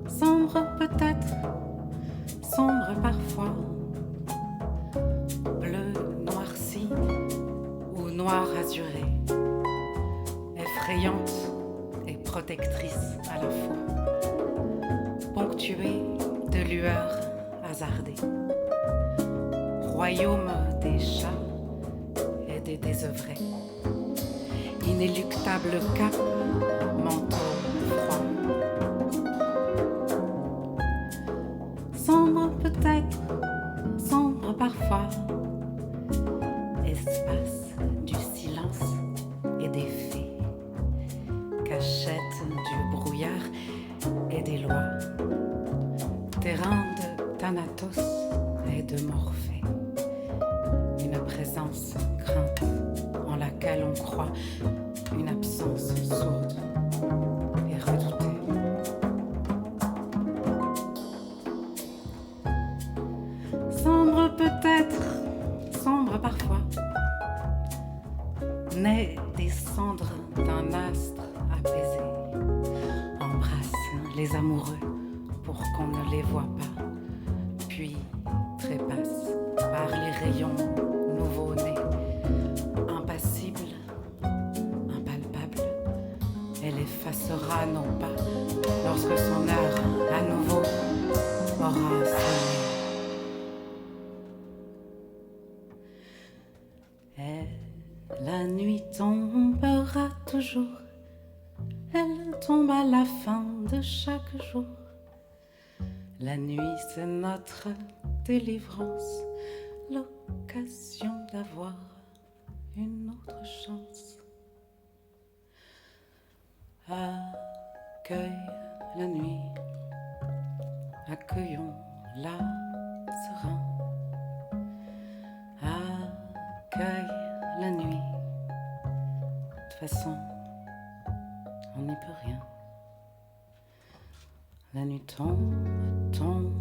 Sombre peut-être, sombre parfois, bleu noirci ou noir azuré, effrayante et protectrice à la fois, ponctuée de lueurs hasardées, royaume des chats et des désœuvrés, inéluctable cap, manteau froid. Sombre peut-être, sombre parfois, espace du silence et des fées, cachette du brouillard et des lois, terrain de Thanatos et de Morphée, une présence crainte en laquelle on croit une absence sourde et redoutée. Sombre peut-être, sombre parfois, naît des cendres d'un astre apaisé, embrasse les amoureux pour qu'on ne les voie pas, puis trépasse par les rayons nouveau-nés, impassible, impalpable, elle effacera nos pas lorsque son heure à nouveau aura sonné. La nuit tombera toujours, elle tombe à la fin de chaque jour. La nuit c'est notre délivrance, l'occasion d'avoir une autre chance. Accueille la nuit, accueillons-la serein. Accueille la nuit, de toute façon, on n'y peut rien. La nuit tombe, tombe,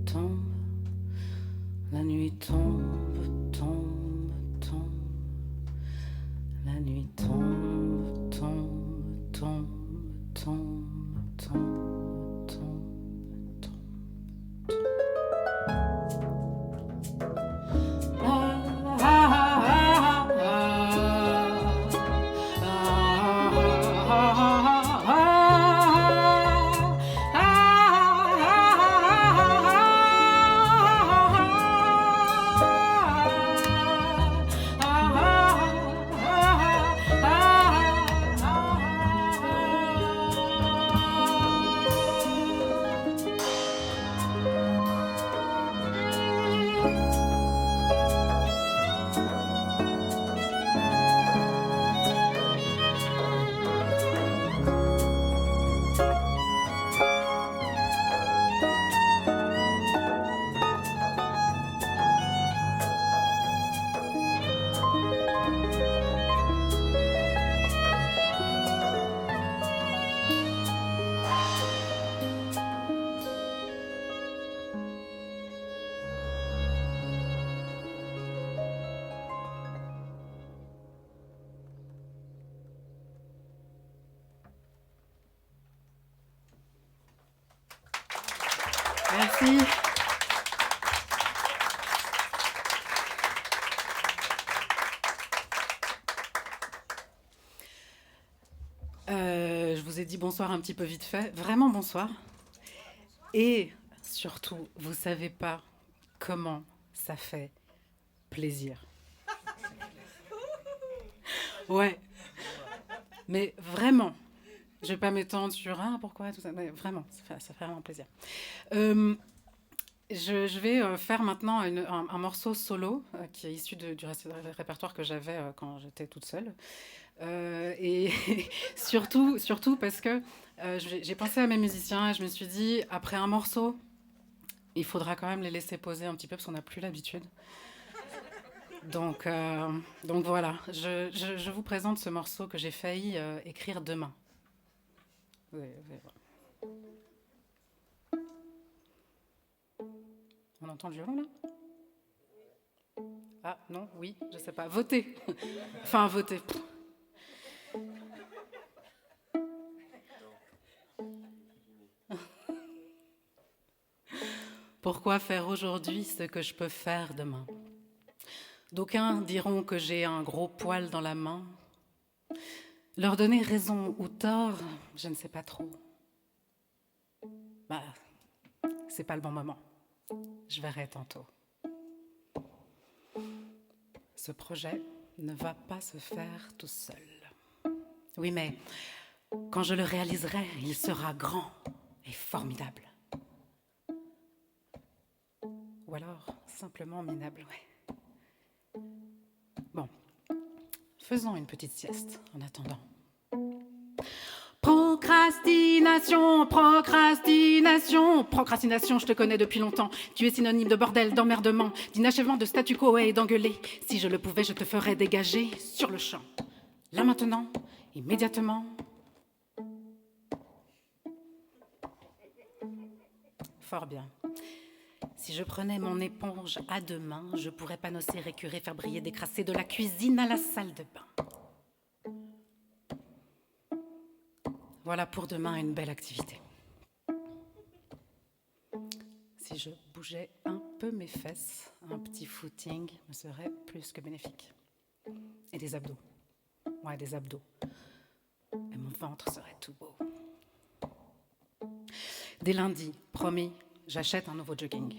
tombe. La nuit tombe, tombe, tombe. La nuit tombe, tombe, tombe, tombe, tombe, tombe. Merci. Je vous ai dit bonsoir un petit peu vite fait. Vraiment bonsoir. Et surtout, vous savez pas comment ça fait plaisir. Ouais, mais vraiment. Je vais pas m'étendre sur pourquoi tout ça, mais vraiment, ça fait vraiment plaisir. Euh, je vais faire maintenant un morceau solo qui est issu du répertoire que j'avais quand j'étais toute seule. Et surtout parce que j'ai pensé à mes musiciens et je me suis dit, après un morceau, il faudra quand même les laisser poser un petit peu parce qu'on n'a plus l'habitude. Donc, euh, donc voilà, je vous présente ce morceau que j'ai failli écrire demain. On entend le violon là? Ah non, oui, je sais pas. Votez. Enfin, votez. Pourquoi faire aujourd'hui ce que je peux faire demain? D'aucuns diront que j'ai un gros poil dans la main. Leur donner raison ou tort, je ne sais pas trop. Bah, c'est pas le bon moment. Je verrai tantôt. Ce projet ne va pas se faire tout seul. Oui, mais quand je le réaliserai, il sera grand et formidable. Ou alors simplement minable, ouais. Bon, faisons une petite sieste en attendant. Procrastination, procrastination, procrastination, je te connais depuis longtemps. Tu es synonyme de bordel, d'emmerdement, d'inachèvement, de statu quo et d'engueuler. Si je le pouvais, je te ferais dégager sur le champ. Là maintenant, immédiatement. Fort bien. Si je prenais mon éponge à deux mains, je pourrais panosser, récurer, faire briller, décrasser de la cuisine à la salle de bain. Voilà pour demain une belle activité. Si je bougeais un peu mes fesses, un petit footing me serait plus que bénéfique. Et des abdos. Ouais, des abdos. Et mon ventre serait tout beau. Dès lundi, promis, j'achète un nouveau jogging.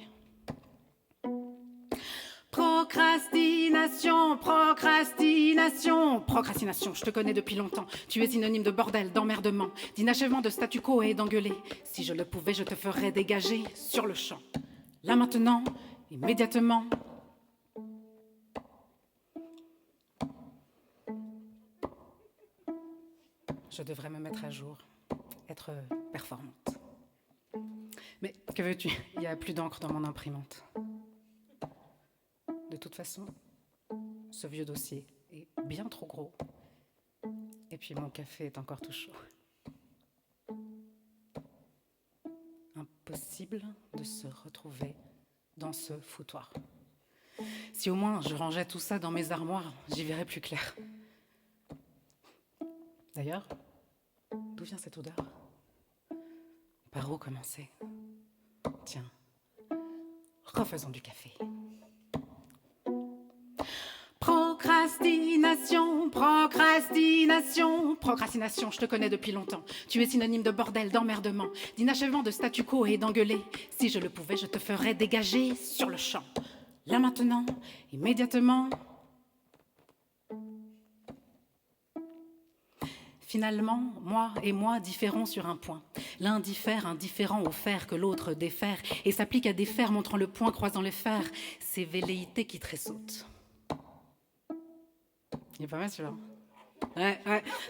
Procrastination, procrastination, procrastination, je te connais depuis longtemps. Tu es synonyme de bordel, d'emmerdement, d'inachèvement, de statu quo et d'engueuler. Si je le pouvais, je te ferais dégager sur le champ. Là maintenant, immédiatement. Je devrais me mettre à jour, être performante. Mais que veux-tu? Il n'y a plus d'encre dans mon imprimante. De toute façon, ce vieux dossier est bien trop gros. Et puis mon café est encore tout chaud. Impossible de se retrouver dans ce foutoir. Si au moins je rangeais tout ça dans mes armoires, j'y verrais plus clair. D'ailleurs, d'où vient cette odeur? Par où commencer? Tiens, refaisons du café. Procrastination, procrastination, procrastination, je te connais depuis longtemps. Tu es synonyme de bordel, d'emmerdement, d'inachèvement, de statu quo et d'engueuler. Si je le pouvais, je te ferais dégager sur le champ. Là maintenant, immédiatement. Finalement, moi et moi différons sur un point. L'un diffère indifférent au fer que l'autre défère et s'applique à des fers montrant le point croisant les fers. C'est velléité qui tressautent. Il est pas mal celui-là. Ouais.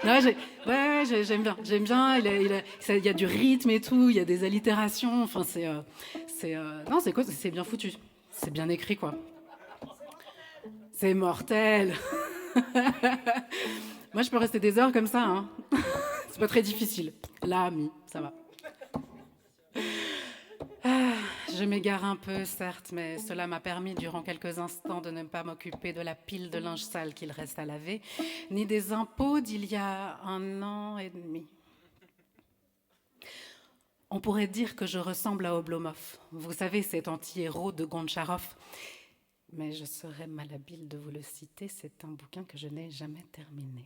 Non, j'aime bien. Il y a du rythme et tout, il y a des allitérations. Enfin, non, c'est quoi? C'est bien foutu. C'est bien écrit, quoi. C'est mortel. Moi, je peux rester des heures comme ça, hein. C'est pas très difficile. Là, ça va. Je m'égare un peu, certes, mais cela m'a permis durant quelques instants de ne pas m'occuper de la pile de linge sale qu'il reste à laver, ni des impôts d'il y a 1 an et demi. On pourrait dire que je ressemble à Oblomov. Vous savez, cet anti-héros de Gontcharov. Mais je serais malhabile de vous le citer, c'est un bouquin que je n'ai jamais terminé.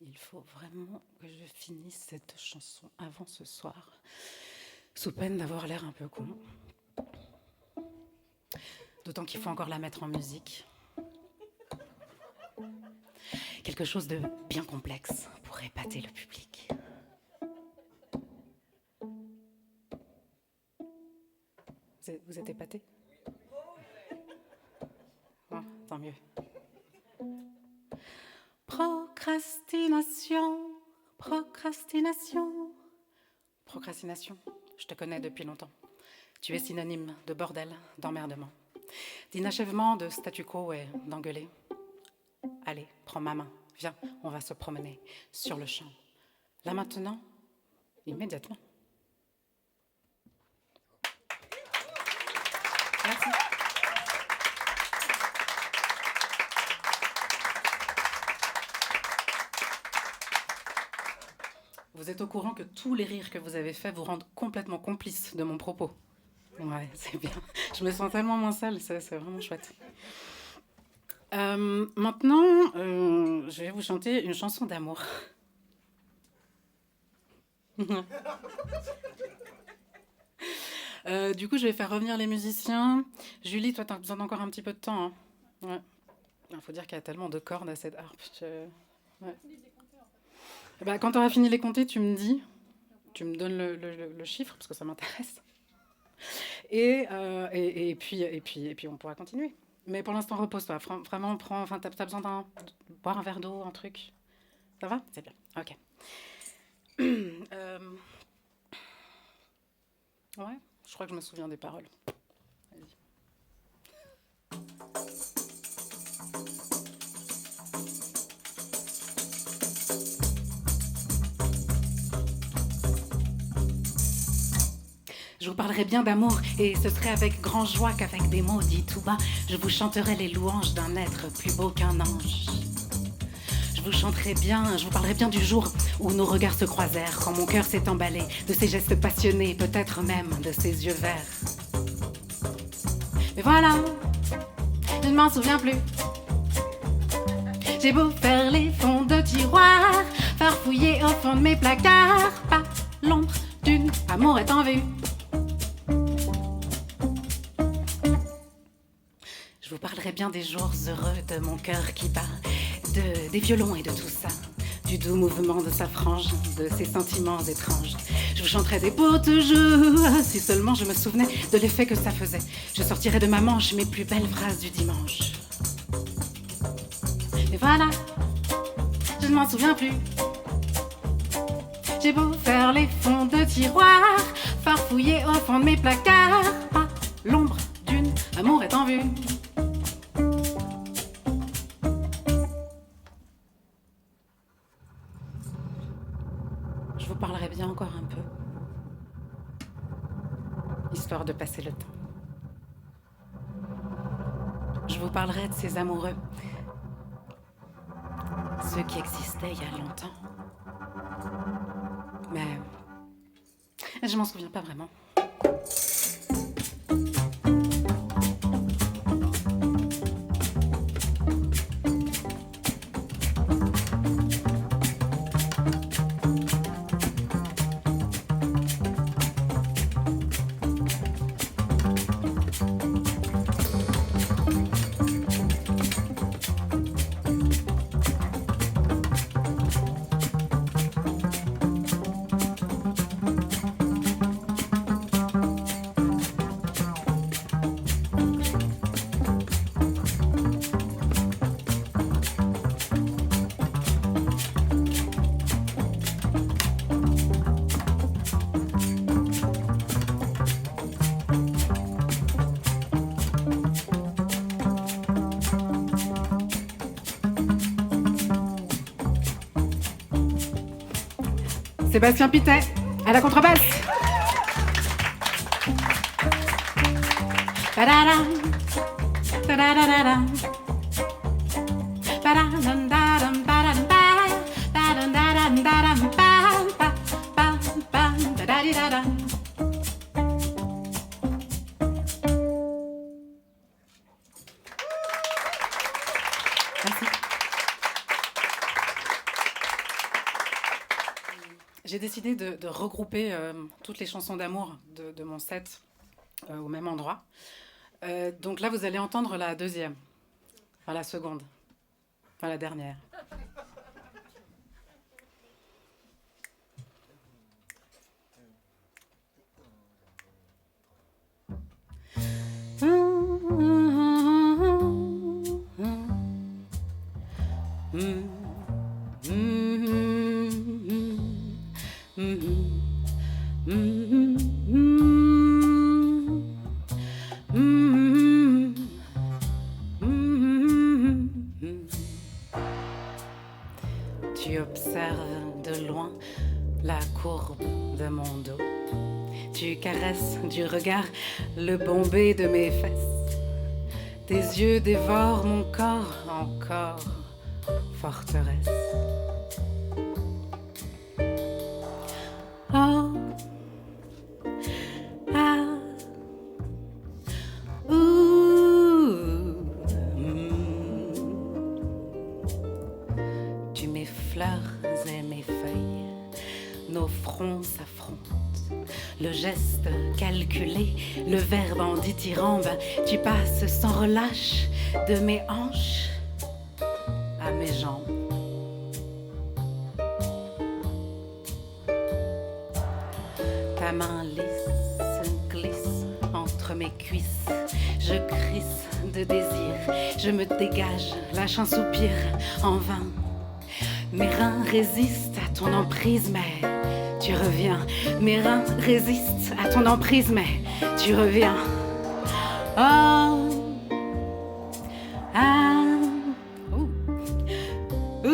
Il faut vraiment que je finisse cette chanson avant ce soir, sous peine d'avoir l'air un peu con. D'autant qu'il faut encore la mettre en musique. quelque chose de bien complexe pour épater le public. Vous êtes épaté? Oh, tant mieux. Procrastination, procrastination. Procrastination, je te connais depuis longtemps. Tu es synonyme de bordel, d'emmerdement, d'inachèvement, de statu quo et d'engueuler. Allez, prends ma main, viens, on va se promener sur le champ. Là maintenant, immédiatement. Merci. Vous êtes au courant que tous les rires que vous avez faits vous rendent complètement complice de mon propos. Ouais, c'est bien. Je me sens tellement moins seule, c'est vraiment chouette. Maintenant, je vais vous chanter une chanson d'amour. Du coup, je vais faire revenir les musiciens. Julie, toi, t'as besoin d'encore un petit peu de temps. Hein. Ouais. Il faut dire qu'il y a tellement de cordes à cette harpe. Ouais. Bah, quand tu auras fini les compter, tu me dis. Tu me donnes le chiffre, parce que ça m'intéresse. Et puis, on pourra continuer. Mais pour l'instant, repose-toi. Vraiment, t'as besoin de boire un verre d'eau, un truc. Ça va? C'est bien. Ok. Ouais, je crois que je me souviens des paroles. Vas-y. Je vous parlerai bien d'amour, et ce serait avec grand joie qu'avec des mots dits tout bas, je vous chanterai les louanges d'un être plus beau qu'un ange. Je vous parlerai bien du jour où nos regards se croisèrent, quand mon cœur s'est emballé de ses gestes passionnés, peut-être même de ses yeux verts. Mais voilà, je ne m'en souviens plus. J'ai beau faire les fonds de tiroir, farfouiller au fond de mes placards, pas l'ombre d'une amour est en vue. Je vous parlerai bien des jours heureux de mon cœur qui bat, des violons et de tout ça, du doux mouvement de sa frange, de ses sentiments étranges. Je vous chanterai des beaux jeux, si seulement je me souvenais de l'effet que ça faisait. Je sortirai de ma manche mes plus belles phrases du dimanche. Et voilà, je ne m'en souviens plus. J'ai beau faire les fonds de tiroir, farfouiller au fond de mes placards, pas l'ombre d'une amour est en vue. Je vous parlerai bien encore un peu, histoire de passer le temps. Je vous parlerai de ces amoureux, ceux qui existaient il y a longtemps. Mais je m'en souviens pas vraiment. Sébastien Pittet, à la contrebasse. Ba-da-dam, da-da-da-da-dam. Ba-da-dam, da-dam, ba-dam, ba. Ba-dam, da-dam, da-dam, ba. Ba, ba, ba, da-da-di-da-dam. Merci. J'ai décidé de regrouper toutes les chansons d'amour de mon set au même endroit. Donc là, vous allez entendre la deuxième, enfin la seconde, enfin la dernière. Tu caresses du regard le bombé de mes fesses. Tes yeux dévorent mon corps, encore forteresse. Oh, ah, ouh, Tu m'effleures et mes feuilles, nos fronts s'affrontent. Le geste calculé, le verbe en dithyrambe, tu passes sans relâche de mes hanches à mes jambes. Ta main lisse glisse entre mes cuisses, je crisse de désir, je me dégage, lâche un soupir en vain. Mes reins résistent à ton emprise, mais tu reviens. Mes reins résistent à ton emprise, mais tu reviens. Oh, ah, ouh, ouh,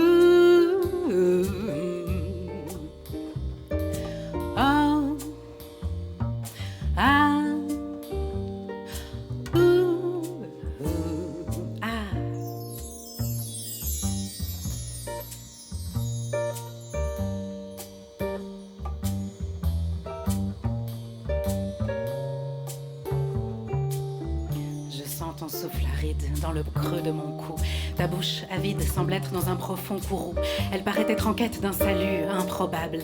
oh, ah, ouh, ah. Ton souffle aride dans le creux de mon cou. Ta bouche avide semble être dans un profond courroux. Elle paraît être en quête d'un salut improbable.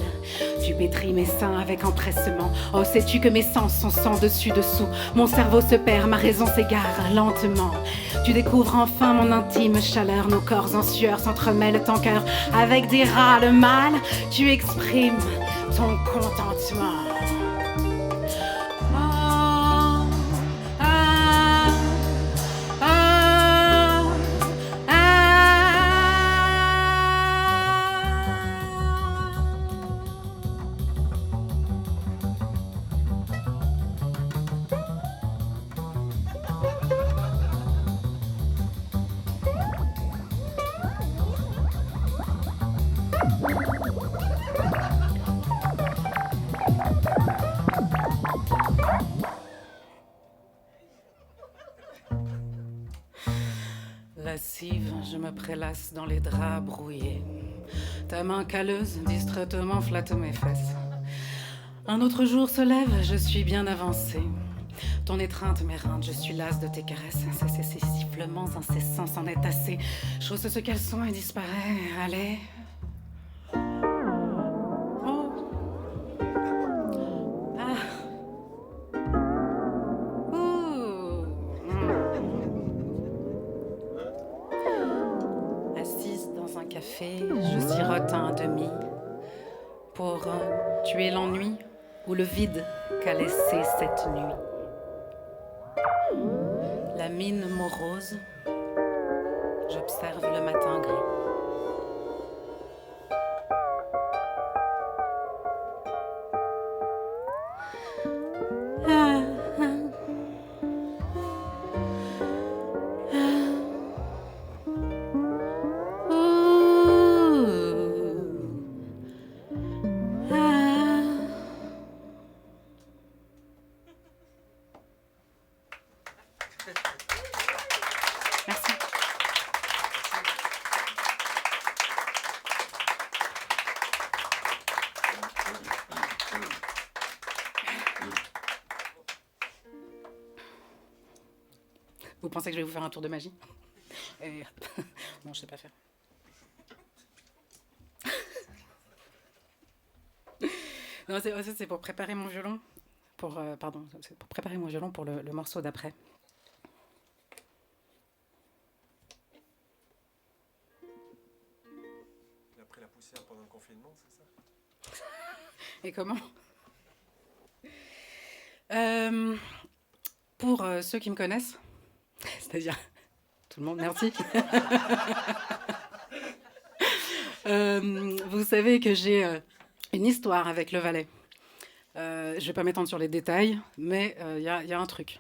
Tu pétris mes seins avec empressement. Oh, sais-tu que mes sens sont sans dessus-dessous. Mon cerveau se perd, ma raison s'égare lentement. Tu découvres enfin mon intime chaleur. Nos corps en sueur s'entremêlent en cœur. Avec des rats le mal, tu exprimes ton contentement. Lascive, je me prélasse dans les draps brouillés. Ta main calleuse, distraitement flatte mes fesses. Un autre jour se lève, je suis bien avancée. Ton étreinte m'éreinte, je suis lasse de tes caresses. Ces sifflements incessants s'en est assez. Chausse ce caleçon et disparaît. Allez. Oh. Ah. Ouh. Assise dans un café, je sirote un demi pour tuer l'ennui ou le vide qu'a laissé cette nuit. La mine morose, j'observe le matin gris. Merci. Vous pensez que je vais vous faire un tour de magie? Non, je sais pas faire. Non, c'est pour préparer mon violon. C'est pour préparer mon violon pour le morceau d'après. Après la poussière pendant le confinement, c'est ça? Et comment? Pour ceux qui me connaissent, c'est-à-dire tout le monde, merci. Vous savez que j'ai une histoire avec le Valais. Je ne vais pas m'étendre sur les détails, mais il y a un truc.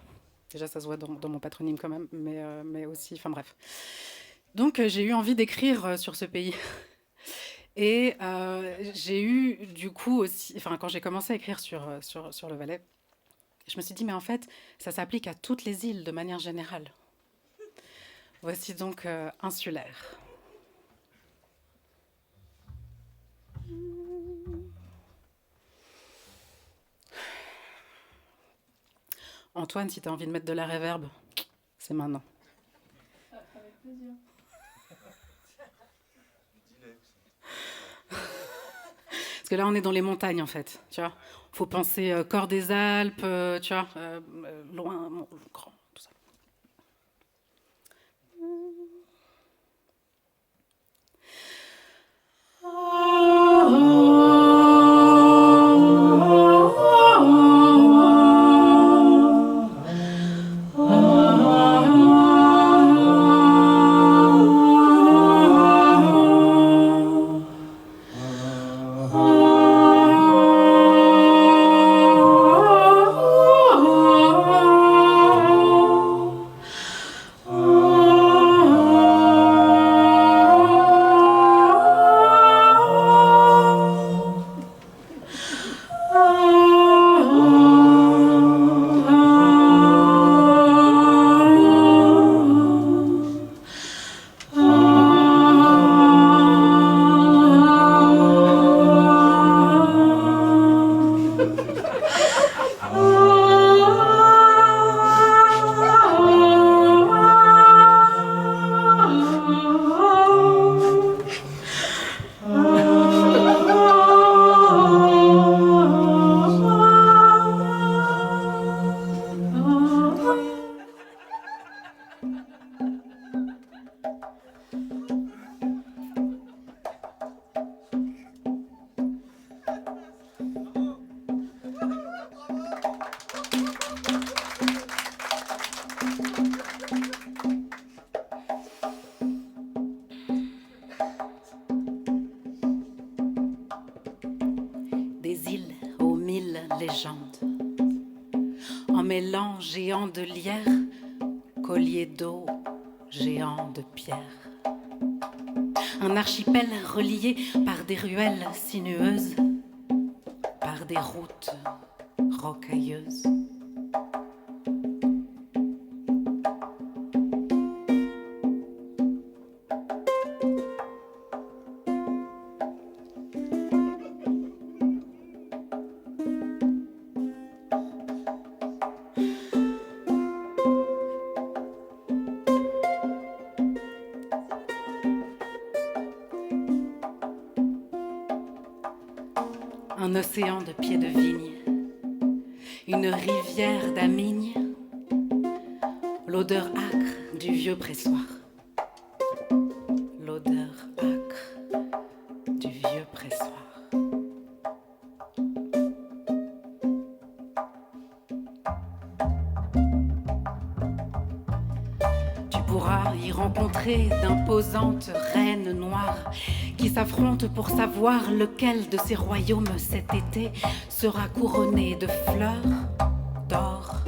Déjà, ça se voit dans mon patronyme quand même, mais aussi, enfin bref. Donc, j'ai eu envie d'écrire sur ce pays. Et j'ai eu du coup aussi, enfin quand j'ai commencé à écrire sur le Valais, je me suis dit, mais en fait, ça s'applique à toutes les îles de manière générale. Voici donc Insulaire. Antoine, si tu as envie de mettre de la réverb, c'est maintenant. Avec plaisir. Parce que là, on est dans les montagnes, en fait. Tu vois, faut penser Corps des Alpes, tu vois, loin, grand, tout ça. Des îles aux 1000 légendes, en mêlant géants de lierre, colliers d'eau, géants de pierre. Un archipel relié par des ruelles sinueuses, par des routes rocailleuses. Un océan de pieds de vigne, une rivière d'amigne, l'odeur âcre du vieux pressoir. L'odeur âcre du vieux pressoir. Tu pourras y rencontrer d'imposantes reines noires qui s'affrontent pour savoir lequel de ces royaumes cet été sera couronné de fleurs, d'or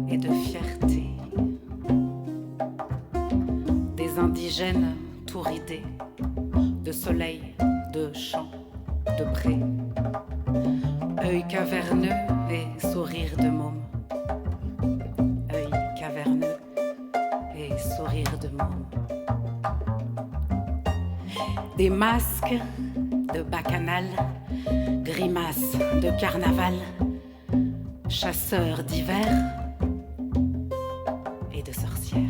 et de fierté. Des indigènes tout ridés, de soleil, de champs, de prés, œil caverneux et sourire de môme. Œil caverneux et sourire de môme. Des masques de bacchanal, grimaces de carnaval, chasseurs d'hiver et de sorcières.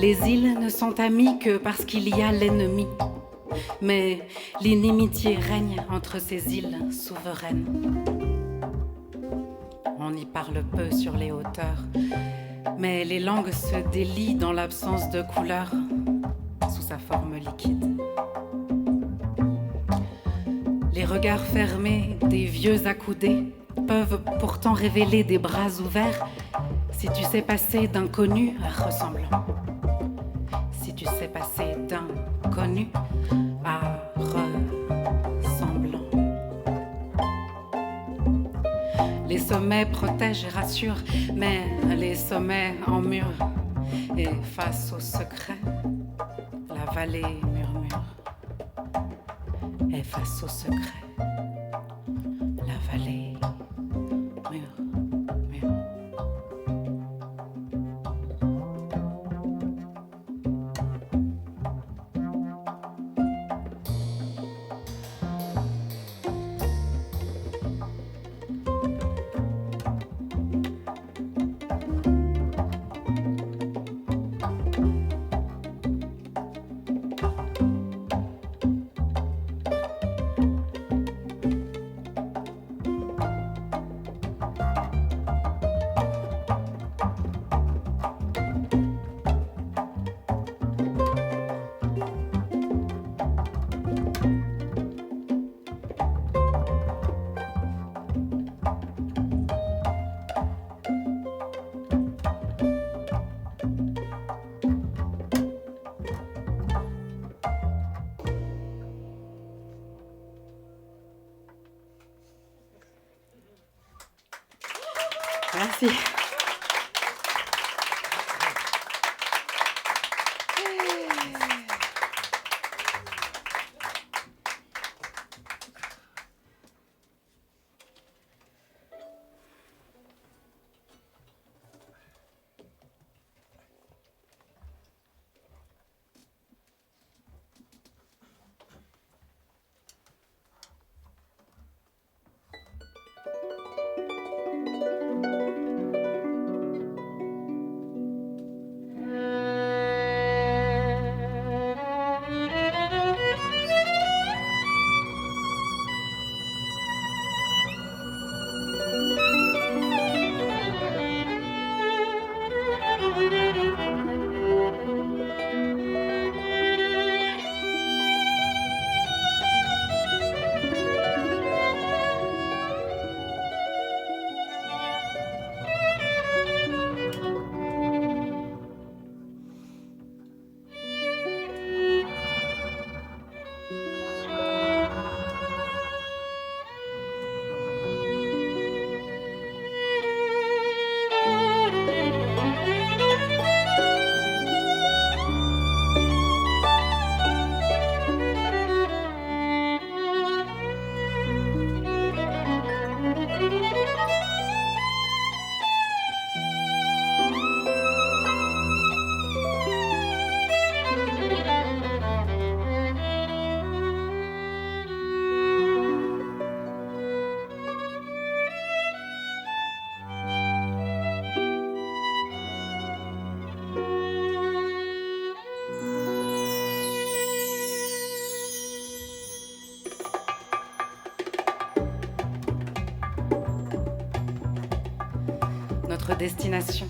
Les îles ne sont amies que parce qu'il y a l'ennemi. Mais l'inimitié règne entre ces îles souveraines. On y parle peu sur les hauteurs, mais les langues se délient dans l'absence de couleur, sous sa forme liquide. Les regards fermés des vieux accoudés peuvent pourtant révéler des bras ouverts si tu sais passer d'inconnu à ressemblant. Si tu sais passer d'inconnu à ressemblant. Les sommets protègent et rassurent, mais les sommets en mur. Et face au secret, la vallée murmure. Et face au secret, la vallée murmure. Merci. Notre destination,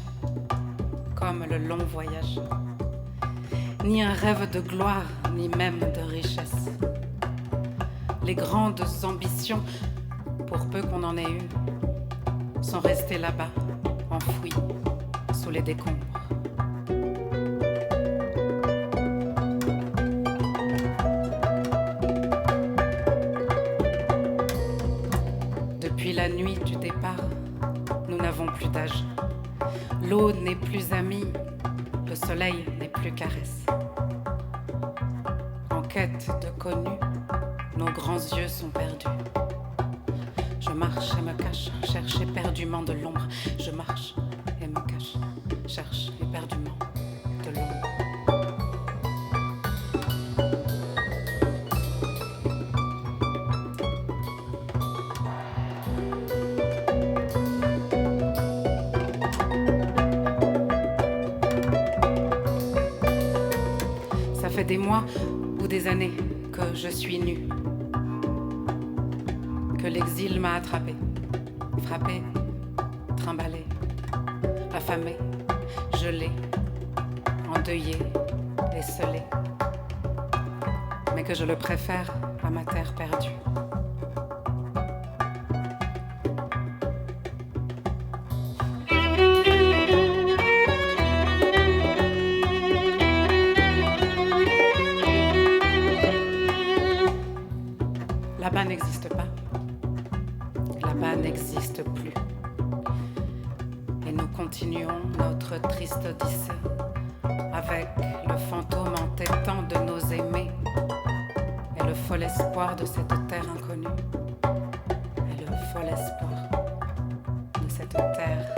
comme le long voyage. Ni un rêve de gloire, ni même de richesse. Les grandes ambitions, pour peu qu'on en ait eu, sont restées là-bas, enfouies sous les décombres. Depuis la nuit du départ, nous n'avons plus d'âge. L'eau n'est plus amie, le soleil n'est plus caresse. En quête de connu, nos grands yeux sont perdus. Je marche et me cache, cherche éperdument de l'ombre. Je marche et me cache, cherche éperdument de l'ombre. fait des mois ou des années que je suis nue, que l'exil m'a attrapée, frappée, trimballée, affamée, gelée, endeuillée, esselée, mais que je le préfère à ma terre perdue. Là-bas n'existe pas. Là-bas n'existe plus. Et nous continuons notre triste odyssée avec le fantôme entêtant de nos aimés et le fol espoir de cette terre inconnue. Et le fol espoir de cette terre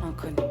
inconnue.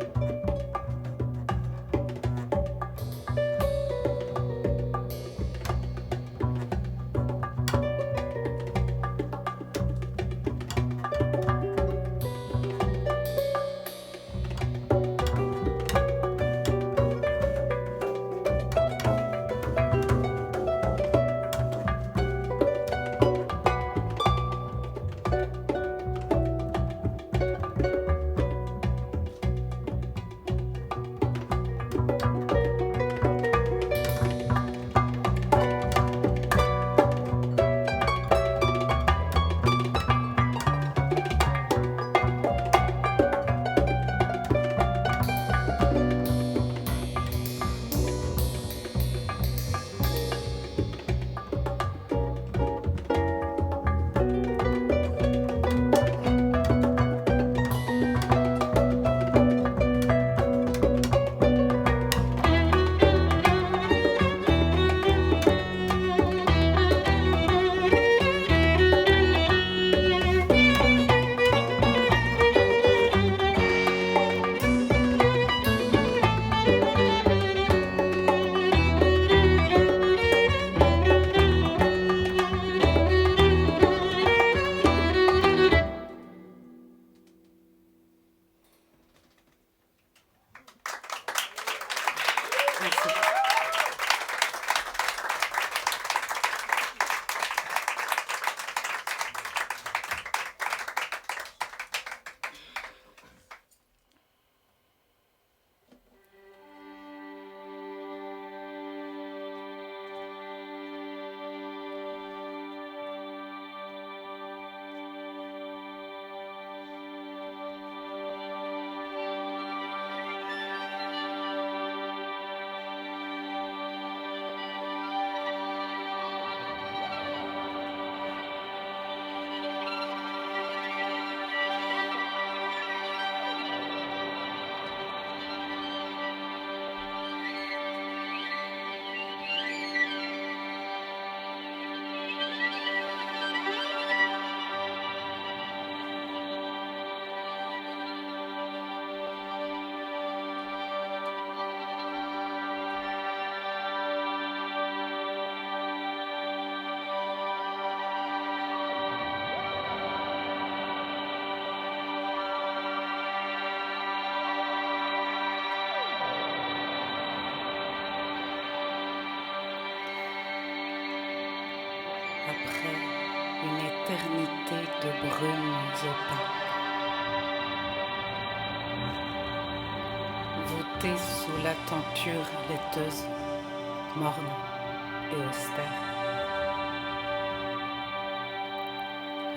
Après une éternité de brumes opaques, voûtée sous la tenture laiteuse, morne et austère.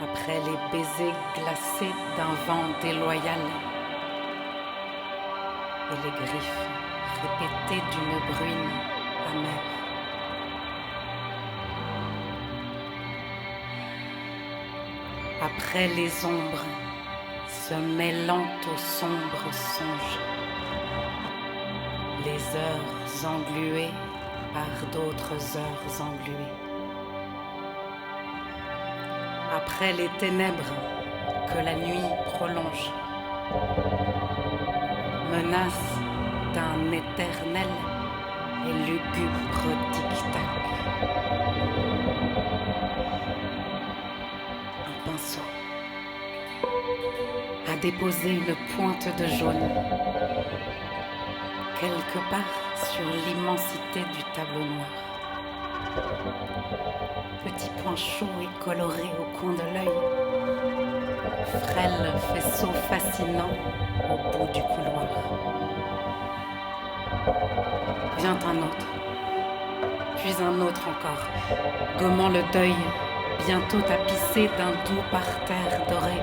Après les baisers glacés d'un vent déloyal et les griffes répétées d'une bruine amère. Après les ombres se mêlant aux sombres songes, les heures engluées par d'autres heures engluées. Après les ténèbres que la nuit prolonge, menace d'un éternel et lugubre tic-tac. Un pinceau a déposé une pointe de jaune quelque part sur l'immensité du tableau noir. Petit point chaud et coloré au coin de l'œil, frêle faisceau fascinant au bout du couloir. Vient un autre, puis un autre encore, gommant le deuil, bientôt tapissé d'un doux parterre doré,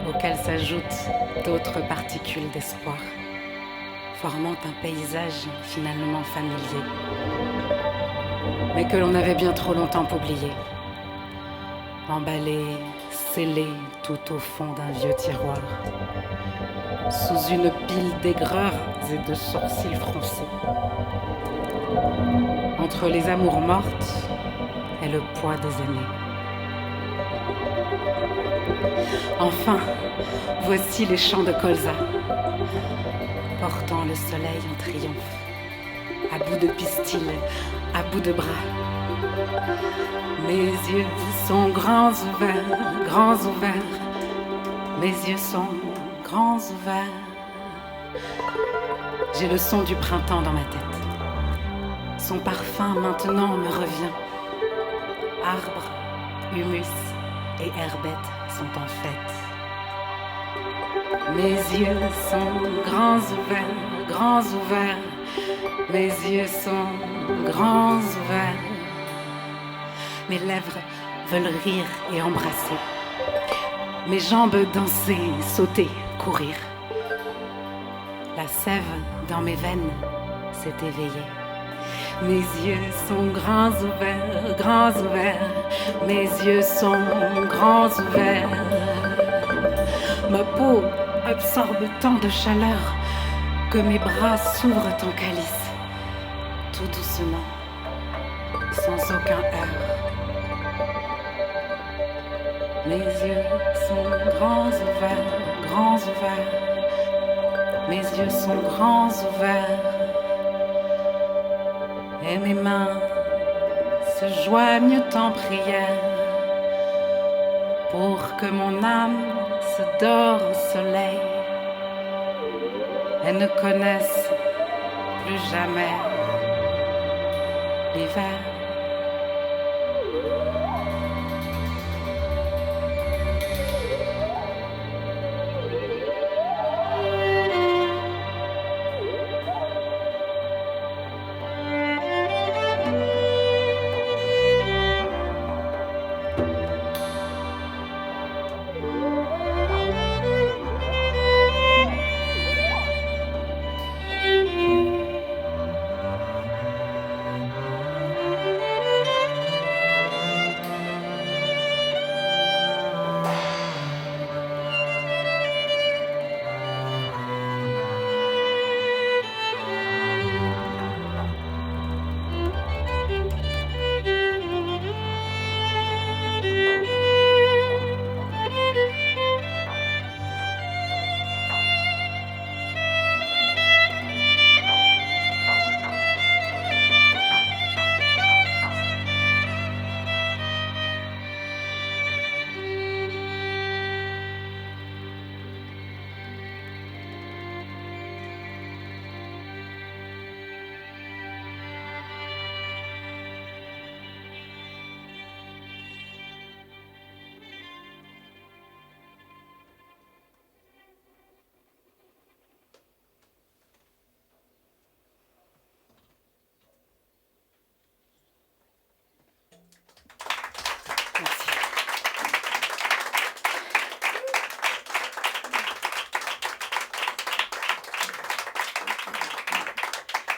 auquel s'ajoutent d'autres particules d'espoir, formant un paysage finalement familier, mais que l'on avait bien trop longtemps oublié, emballé, scellé tout au fond d'un vieux tiroir, sous une pile d'aigreurs et de sourcils froncés, entre les amours mortes et le poids des années. Enfin, voici les champs de colza, portant le soleil en triomphe, à bout de pistil, à bout de bras. Mes yeux sont grands ouverts, mes yeux sont grands ouverts. J'ai le son du printemps dans ma tête. Son parfum maintenant me revient. Arbres, humus et herbettes sont en fête. Mes yeux sont grands ouverts, mes yeux sont grands ouverts. Mes lèvres veulent rire et embrasser. Mes jambes danser, sauter, courir. La sève dans mes veines s'est éveillée. Mes yeux sont grands ouverts, mes yeux sont grands ouverts. Ma peau absorbe tant de chaleur que mes bras s'ouvrent en calice, tout doucement, sans aucun heurt. Mes yeux sont grands ouverts, mes yeux sont grands ouverts. Et mes mains se joignent en prière pour que mon âme se dore au soleil et ne connaisse plus jamais l'hiver.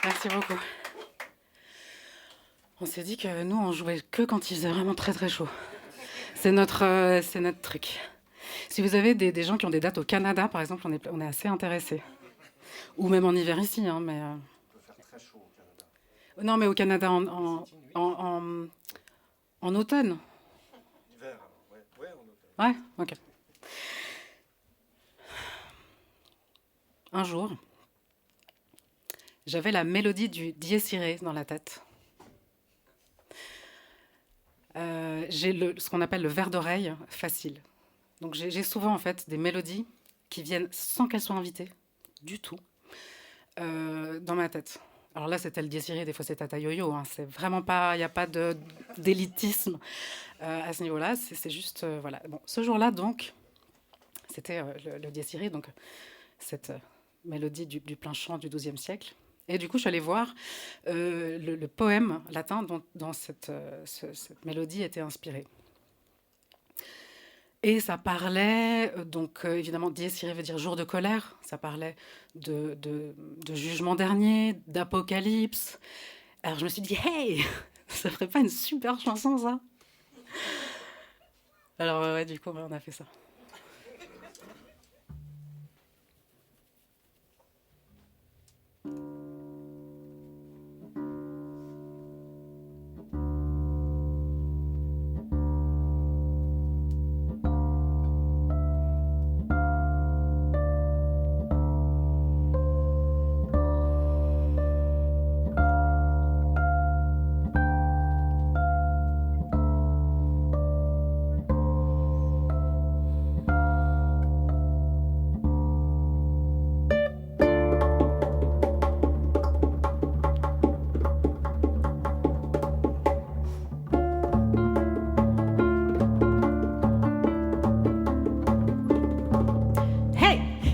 Merci beaucoup. On s'est dit que nous, on jouait que quand il faisait vraiment très très chaud. C'est notre truc. Si vous avez des gens qui ont des dates au Canada, par exemple, on est assez intéressés. Ou même en hiver ici, hein, mais... On peut faire très chaud au Canada. Non, mais au Canada en automne. Hiver, ouais, en automne. Ouais, ok. Un jour, j'avais la mélodie du Dies Irae dans la tête. J'ai ce qu'on appelle le verre d'oreille facile. Donc j'ai souvent en fait des mélodies qui viennent sans qu'elles soient invitées du tout, dans ma tête. Alors là, c'était le Désiré, des fois c'est Tata Yo-Yo. Hein. C'est vraiment pas, il n'y a pas d'élitisme à ce niveau-là. C'est juste, voilà. Bon, ce jour-là, donc, c'était le Désiré, donc cette mélodie du plein chant du XIIe siècle. Et du coup, je suis allée voir le poème latin dont cette mélodie était inspirée. Et ça parlait, donc évidemment, Dies Irae veut dire jour de colère, ça parlait de jugement dernier, d'apocalypse. Alors je me suis dit, hey, ça ferait pas une super chanson ça? Alors ouais, du coup, on a fait ça.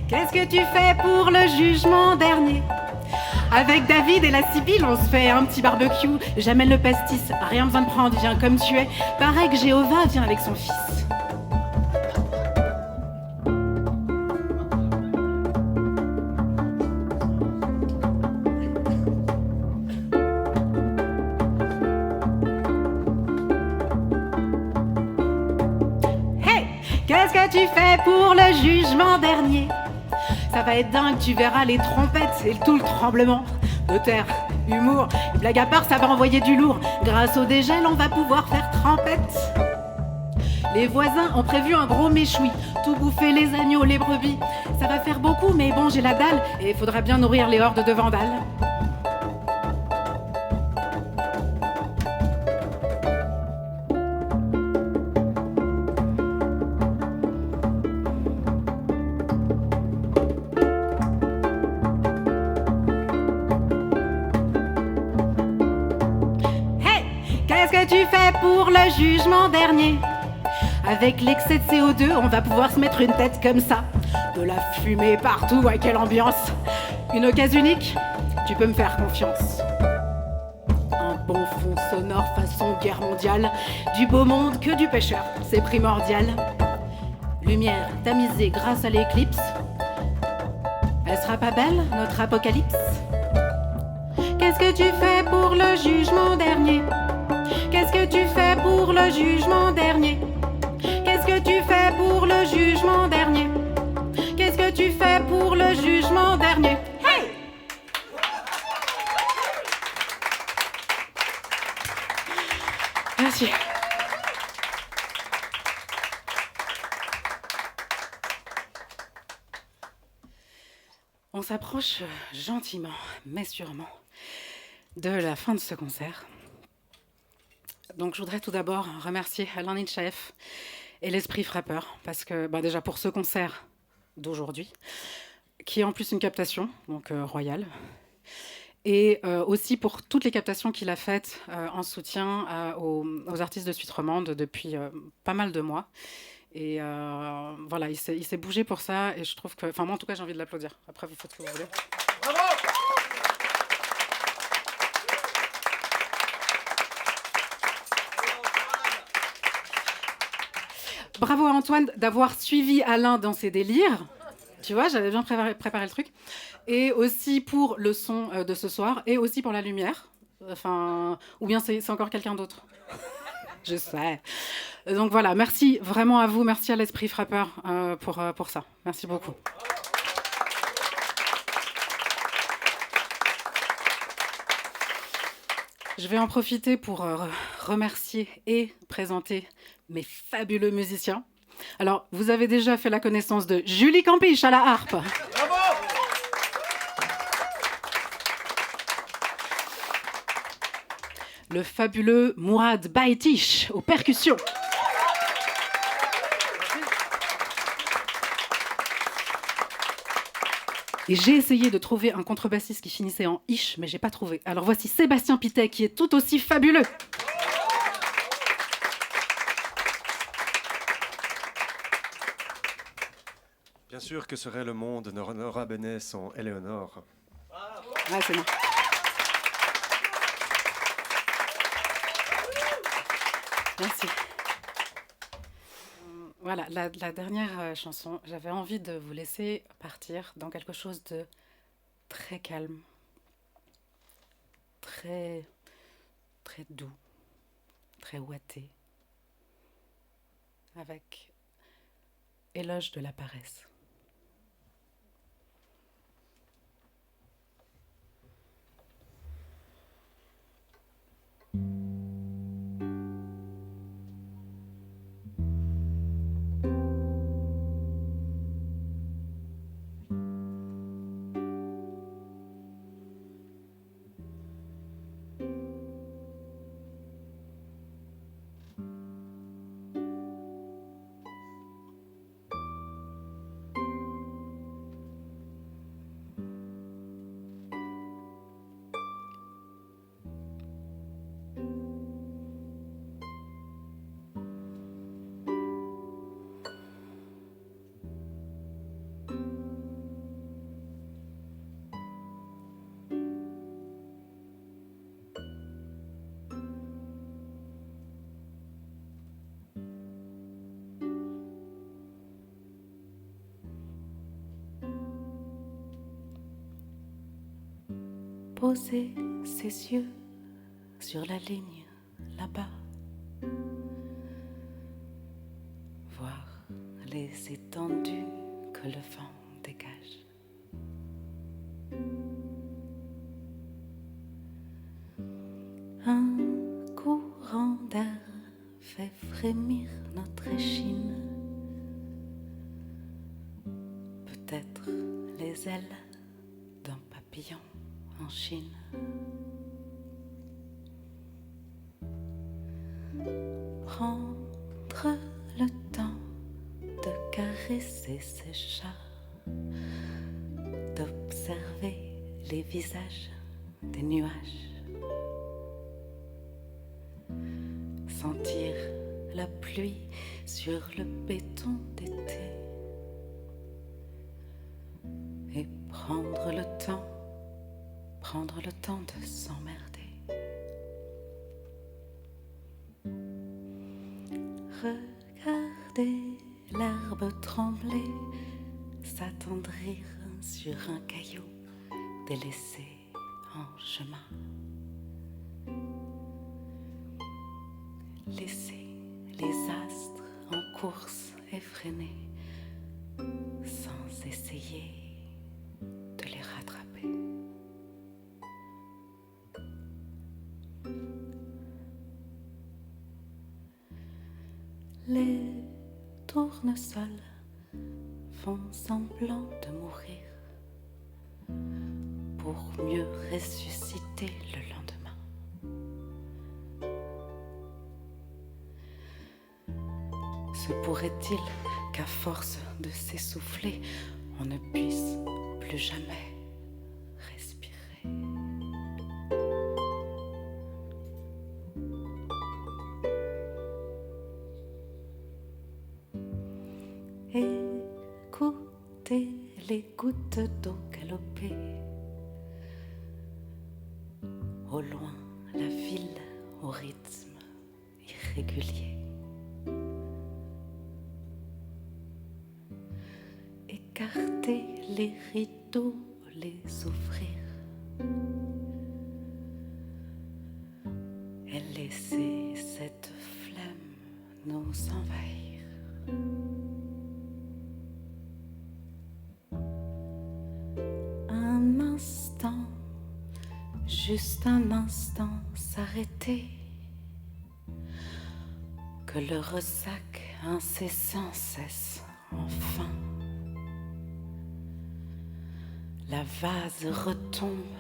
Qu'est-ce que tu fais pour le jugement dernier? Avec David et la Sibylle, on se fait un petit barbecue. J'amène le pastis, rien besoin de prendre, viens comme tu es. Pareil que Jéhovah vient avec son fils. Hey, qu'est-ce que tu fais pour le jugement dernier? Ça va être dingue, tu verras les trompettes et tout le tremblement de terre, humour, blague à part, ça va envoyer du lourd. Grâce au dégel, on va pouvoir faire trempette. Les voisins ont prévu un gros méchoui, tout bouffer les agneaux, les brebis. Ça va faire beaucoup, mais bon, j'ai la dalle et il faudra bien nourrir les hordes de vandales. Qu'est-ce que tu fais pour le jugement dernier? Avec l'excès de CO2, on va pouvoir se mettre une tête comme ça. De la fumée partout, à quelle ambiance! Une occasion unique, tu peux me faire confiance. Un bon fond sonore façon guerre mondiale. Du beau monde que du pêcheur, c'est primordial. Lumière tamisée grâce à l'éclipse. Elle sera pas belle, notre apocalypse? Qu'est-ce que tu fais pour le jugement dernier? Qu'est-ce que tu fais pour le jugement dernier? Qu'est-ce que tu fais pour le jugement dernier? Qu'est-ce que tu fais pour le jugement dernier? Hey! Merci. On s'approche gentiment, mais sûrement, de la fin de ce concert. Donc je voudrais tout d'abord remercier Alain Ninchaeff et l'Esprit Frappeur, parce que déjà pour ce concert d'aujourd'hui, qui est en plus une captation, donc royale, et aussi pour toutes les captations qu'il a faites en soutien aux artistes de Suite Romande depuis pas mal de mois. Et voilà, il s'est bougé pour ça, et je trouve que... Enfin moi en tout cas j'ai envie de l'applaudir. Après vous faites ce que vous voulez. Bravo! Bravo à Antoine d'avoir suivi Alain dans ses délires. Tu vois, j'avais bien préparé le truc. Et aussi pour le son de ce soir, et aussi pour la lumière. Enfin, ou bien c'est encore quelqu'un d'autre. Je sais. Donc voilà, merci vraiment à vous, merci à l'Esprit Frappeur pour ça. Merci beaucoup. Je vais en profiter pour remercier et présenter mes fabuleux musiciens. Alors, vous avez déjà fait la connaissance de Julie Campiche à la harpe. Bravo! Le fabuleux Mourad Baitish aux percussions. Et j'ai essayé de trouver un contrebassiste qui finissait en ish, mais j'ai pas trouvé. Alors voici Sébastien Pitet, qui est tout aussi fabuleux. Bien sûr que serait le monde Nora Benet sans Éléonore. Ouais, c'est bon. Merci. Voilà, la dernière chanson, j'avais envie de vous laisser partir dans quelque chose de très calme, très, très doux, très ouaté, avec Éloge de la paresse. Poser ses yeux sur la ligne là-bas, voir les étendues que le vent dégage. Un courant d'air fait frémir notre échine, peut-être les ailes d'un papillon en Chine. Prendre le temps de caresser ses chats, d'observer les visages des nuages, sentir la pluie sur le béton d'été et prendre le temps de s'emmerder. Regarder l'herbe trembler, s'attendrir sur un caillou délaissé en chemin. Laisser les astres en course effrénée sans essayer de les rattraper. Les tournesols font semblant de mourir pour mieux ressusciter le lendemain. Se pourrait-il qu'à force de s'essouffler, on ne puisse plus jamais respirer? Écoutez les gouttes d'eau galoper. Au loin, la ville au rythme irrégulier. Écarter les rideaux, les ouvrir et laisser cette flamme nous envahir. Un instant, juste un instant, s'arrêter, que le ressac incessant cesse enfin. La vase retombe,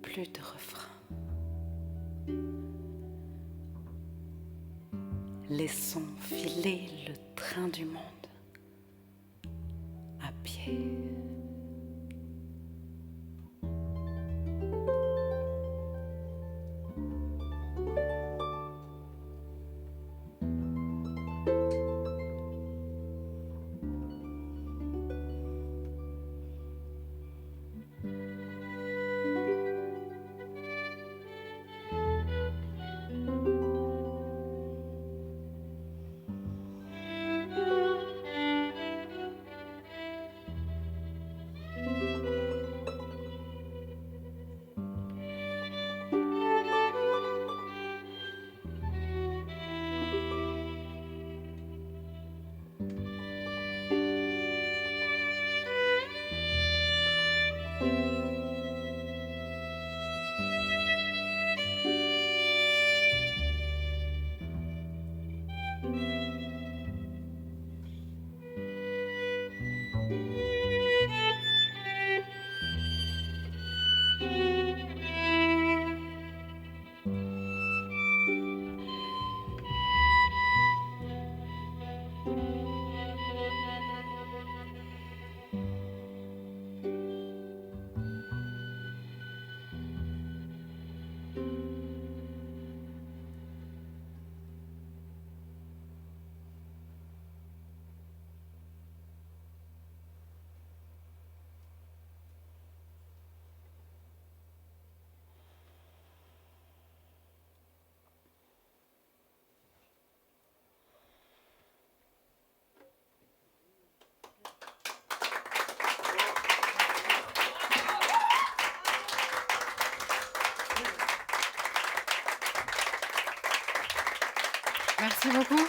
plus de refrain. Laissons filer le train du monde à pied. amitié. Merci beaucoup.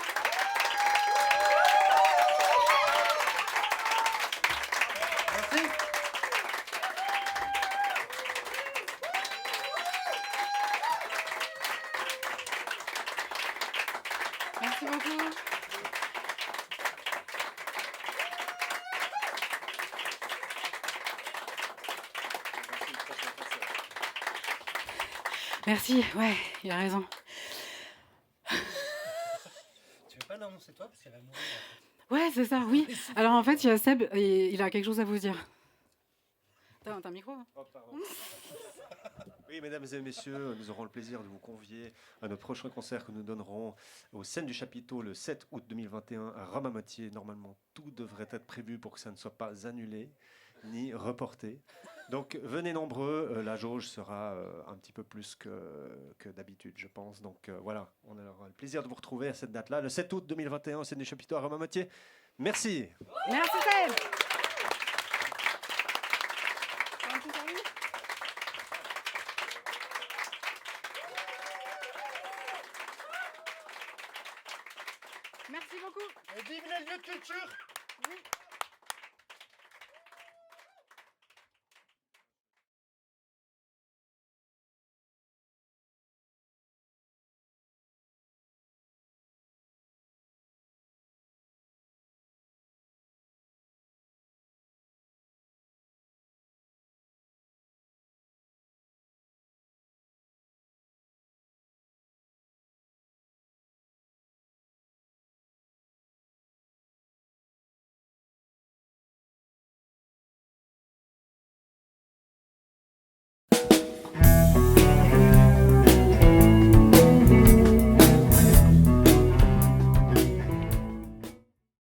Merci beaucoup. Merci, ouais, il a raison. Tu veux pas l'annoncer toi parce qu'elle va mourir. Ouais, c'est ça, oui. Alors en fait, il y a Seb et il a quelque chose à vous dire. T'as un micro hein? Oh, pardon. Oui, mesdames et messieurs, nous aurons le plaisir de vous convier à notre prochain concert que nous donnerons aux Scènes du Chapiteau le 7 août 2021 à Ramamottier. Normalement, tout devrait être prévu pour que ça ne soit pas annulé ni reporté. Donc, venez nombreux. La jauge sera un petit peu plus que d'habitude, je pense. Donc, voilà, on aura le plaisir de vous retrouver à cette date-là, le 7 août 2021 aux Scènes du Chapiteau à Ramamottier. Merci. Merci Seb. Merci beaucoup. Et vive les lieux de culture. Oui.